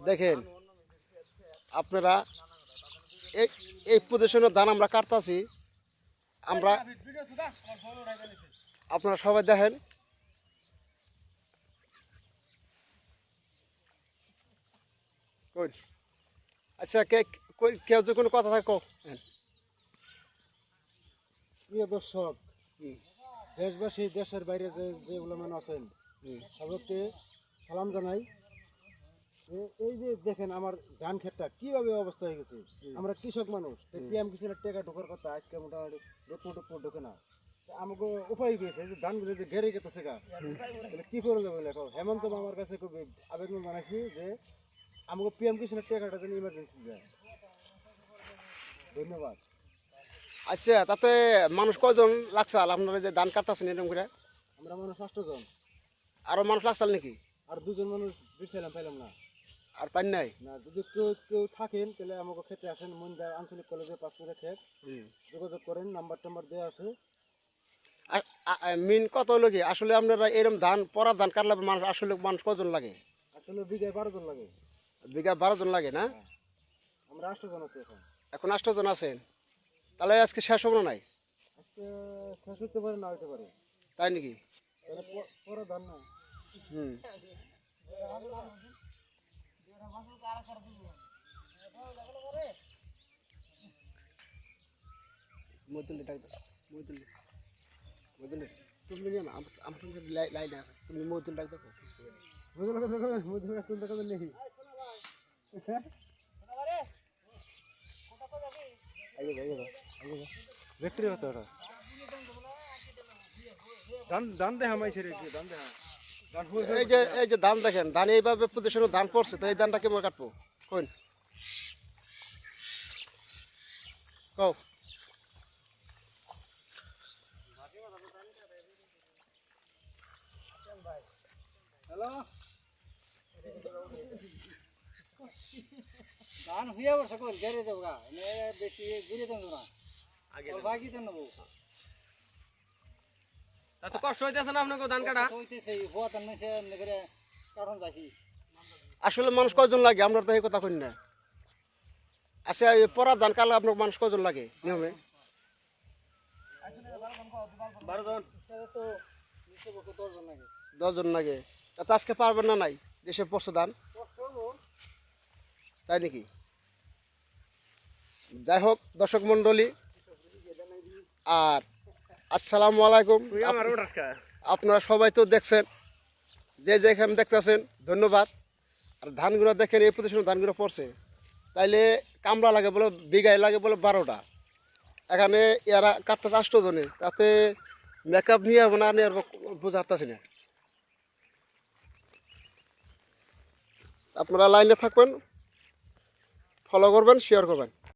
দেখেন আপনারা এই এই পজিশনের ধান আমরা কাটতাছি, আমরা আপনারা সবাই দেখেন। আচ্ছা কেউ যে কোনো কথা থাকে প্রিয় দর্শক, দেশবাসী, দেশের বাইরে যেগুলো মানুষ আছেন সবাইকে সালাম জানাই। এই যে দেখেন আমার ধান ক্ষেতটা কিভাবে অবস্থা হয়ে গেছে। আমরা কৃষক মানুষ, পিএম কিষানের টাকা ঢোকার কথা আজকে মোটামুটি রোপ ঢোকে না। আমাকে উপায় পেয়েছে যে ধানগুলো যে ঘেরে গেছে গা, কি করে দেবো লেখো। হেমন্ত আমার কাছে খুব আবেদন জানাইছি যে আমাকে পিএম কিষানের টাকাটা যেন ইমার্জেন্সি যায়। ধন্যবাদ। আচ্ছা, তাতে মানুষ কয়জন লাগছাল আপনারা যে ধান কাটতেছেন এরকম করে? আমরা মানুষ 8 জন। আরো মানুষ লাগছাল নাকি? আর 2 জন মানুষ বেশিলাম পাইলাম না। আর পান নাই না, যদি কেউ থাকেন তাহলে আমাকে খেতে আসেন। মন্দির আঞ্চলিক কলেজে 5 মিনিট খেত যোগাযোগ করেন, নাম্বার দেওয়া আছে। মিন কত লোকে আসলে আপনারা এরকম ধান পরা ধান কাটলে মানুষ আসলে মানুষ কজন লাগে? আসলে বিঘায় 12 জন লাগে। বিঘা 12 জন লাগে না? আমরা 8 জন আছি এখন। এখন 8 জন আছেন, তাহলে আজকে শেষ হবো নাই? আজকে শেষ হতে পারে, না হতে পারে। তাই নাকি? পরে ধান না। তুমি আমার সঙ্গে লাইন আছে, তুমি মধুল ডাক দেখো। ব্যাটারি হতো ওটা। ধান দেখা মাইছে রে, ধান দেখা। এই যে ধান দেখেন, ধান এইভাবে প্রদর্শনের ধান পড়ছে, তো এই ধানটা কেমন কাটবো কোন? কও। হ্যালো, ধান হইয়া বসে কল গেরে যাবো গা, বেশি ঘুরে দেব না, আগে বাকি দেন নেবো। তা তো কষ্ট হইতেছে না আপনাকে ধান কাটা? হইতেছে হওয়া তার মেশে করে কারণ যাচ্ছি। আসলে মানুষ কয়জন লাগে আমরা তো এই কথা কই না। আচ্ছা, এই পরা ধান কাটলে আপনার মানুষ কয়জন লাগে নিয়মে? 12 জন। তো নিচে বসে 10 জন লাগে। 10 জন লাগে। তা আজকে পারবেন না নাই দেশে পড়ছে ধান? তাই নাকি? যাই হোক দর্শক মন্ডলী, আর আসসালামু আলাইকুম। আপনারা সবাই তো দেখছেন, যে যেখানে দেখতেছেন ধন্যবাদ। আর ধানগুলো দেখেন, এই প্রতিষ্ঠানে ধানগুলো পড়ছে, তাইলে কামড়া লাগে বলে বিঘায় লাগে বলে 12টা। এখানে এরা কাটতে 8 জনে, তাতে মেকআপ নিয়ে হবে না নিয়ে বোঝাতেছি না। আপনারা লাইনে থাকবেন, ফলো করবেন, শেয়ার করবেন।